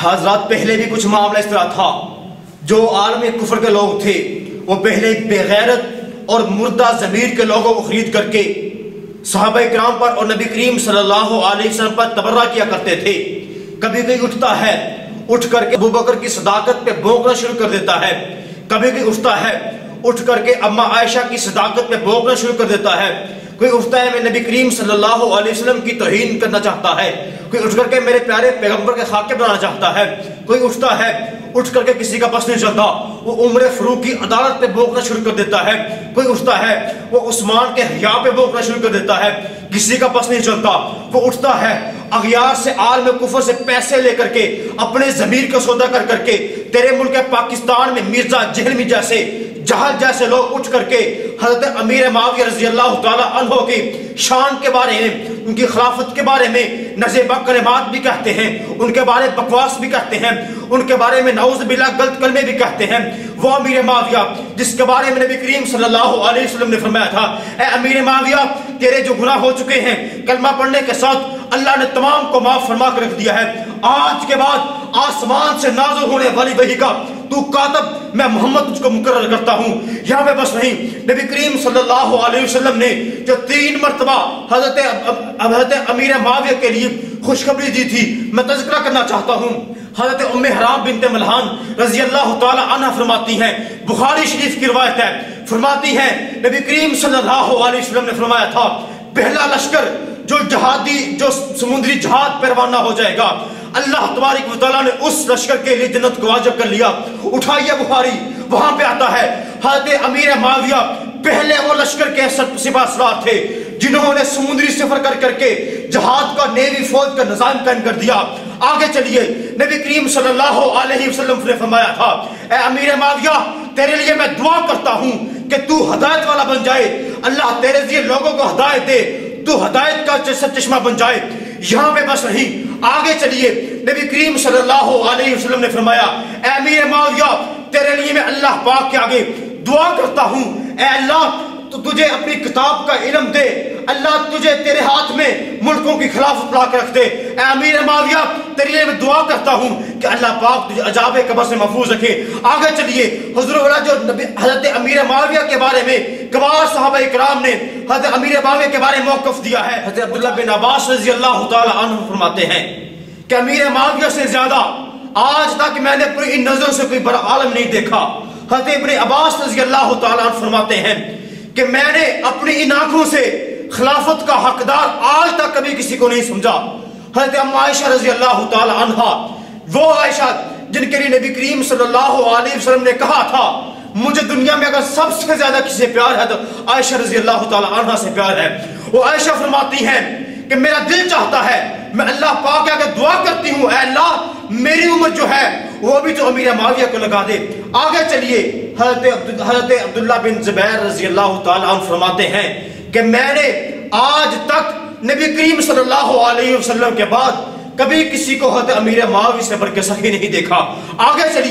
حضرات پہلے بھی کچھ معاملہ اس طرح تھا. جو عالم کفر کے لوگ تھے وہ پہلے بے غیرت اور مردہ ضمیر کے لوگوں کو خرید کر کے صحابہ کرام پر اور نبی کریم صلی اللہ علیہ وسلم پر تبرہ کیا کرتے تھے. کبھی کوئی اٹھتا ہے اٹھ کر کے ابوبکر کی صداقت پہ بھونکنا شروع کر دیتا ہے. کبھی کوئی اٹھتا ہے اٹھ کر کے اما عائشہ کی صداقت پہ بھونکنا شروع کر دیتا ہے. کوئی اٹھتا ہے میں نبی کریم صلی اللہ علیہ وسلم کی توہین کرنا چاہتا ہے. کوئی اٹھ کر کے میرے پیارے پیغمبر کے خاکے بنانا چاہتا ہے. کوئی اٹھتا ہے اٹھ کر کے کسی کا بس نہیں چلتا وہ عمر فاروق کی عدالت پہ بھونکنا شروع کر دیتا ہے. کوئی اٹھتا ہے وہ عثمان کے حیا پہ بھونکنا شروع کر دیتا ہے. کسی کا بس نہیں چلتا وہ اٹھتا ہے اغیار سے عالم کفر سے پیسے لے کر کے اپنے ضمیر کو سودا کر کر کے تیرے ملک پاکستان میں مرزا جہلمی جیسے جہل جیسے لوگ اٹھ کر کے حضرت امیر معاویہ رضی اللہ تعالی عنہ کی شان کے بارے میں ان کی خلافت کے بارے میں نزیبہ کلمات بھی کہتے ہیں, ان کے بارے بکواس بھی کہتے ہیں, ان کے بارے میں نعوذ باللہ غلط کلمے بھی کہتے ہیں. وہ امیر معاویہ جس کے بارے میں نبی کریم صلی اللہ علیہ وسلم نے فرمایا تھا اے امیر معاویہ تیرے جو گناہ ہو چکے ہیں کلمہ پڑھنے کے ساتھ اللہ نے تمام کو معاف فرما کر رکھ دیا ہے. آج کے بعد آسمان سے نازل ہونے والی وحی کا تو کاتب میں محمد تجھ کو مقرر کرتا ہوں. یہاں پہ بس نہیں, نبی کریم صلی اللہ علیہ وسلم نے جو 3 مرتبہ حضرت امیر معاویہ کے لیے خوشخبری دی تھی میں تذکرہ کرنا چاہتا ہوں. حضرت ام حرام بنت ملحان رضی اللہ تعالی عنہ فرماتی ہیں, بخاری شریف کی روایت ہے, فرماتی ہیں نبی کریم صلی اللہ علیہ وسلم نے فرمایا تھا پہلا لشکر جو جہادی جو سمندری جہاد پر روانہ ہو جائے گا اللہ تبارک و تعالیٰ نے اس لشکر کے لیے جنت کو واجب کر لیا. اٹھائیے بخاری, وہاں پہ آتا ہے حضرت امیر معاویہ پہلے وہ لشکر کے سپاہ سالار تھے جنہوں نے سمندری سفر کر کر کے جہاد کا نیوی فوج کا نظام قائم کر دیا. آگے چلیے, نبی کریم صلی اللہ علیہ وسلم نے فرمایا تھا اے امیر معاویہ تیرے لیے میں دعا کرتا ہوں کہ تو ہدایت والا بن جائے, اللہ تیرے لیے لوگوں کو ہدایت دے, تو ہدایت کا چشمہ بن جائے. یہاں پہ بس نہیں, آگے چلیے, نبی کریم صلی اللہ علیہ وسلم نے فرمایا اے امیر معاویہ تیرے لیے میں اللہ پاک کے آگے دعا کرتا ہوں اے اللہ تو تجھے اپنی کتاب کا علم دے, اللہ تجھے تیرے ہاتھ میں ملکوں کی خلافت لا کے رکھ دے. اے امیر معاویہ تیرے لیے میں دعا کرتا ہوں کہ اللہ پاک تجھے عذاب قبر سے محفوظ رکھے. آگے چلیے, حضور والا جو حضرت امیر معاویہ کے بارے میں کبار صحابہ کرام نے حضرت امیر معاویہ کے بارے میں موقف دیا ہے. حضرت عبداللہ بن عباس رضی اللہ تعالی عنہ فرماتے ہیں کہ امیر معاویہ سے زیادہ آج تک میں نے پوری ان نظروں سے کوئی بڑا عالم نہیں دیکھا. حضرت ابن عباس رضی اللہ تعالی عنہ فرماتے ہیں کہ میں نے اپنی ان آنکھوں سے خلافت کا حقدار آج تک کبھی کسی کو نہیں سمجھا. حضرت ام عائشہ رضی اللہ تعالی عنہ, وہ عائشہ جن کے لیے نبی کریم صلی اللہ علیہ وسلم نے کہا تھا مجھے دنیا میں اگر سب سے زیادہ کسی سے پیار ہے تو عائشہ رضی اللہ تعالی عنہ سے پیار ہے. وہ عائشہ فرماتی ہیں کہ میرا دل چاہتا ہے میں اللہ پاک کے آگے دعا کرتی ہوں اے اللہ میری عمر جو ہے وہ بھی تو امیر معاویہ کو لگا دے. آگے چلیے, حضرت عبداللہ بن زبیر رضی اللہ تعالی عنہ فرماتے ہیں کہ میں نے آج تک نبی کریم صلی اللہ علیہ وسلم کے بعد کبھی کسی کو حضرت امیر معاویہ سے بڑھ کے سخی نہیں دیکھا. آگے چلیے.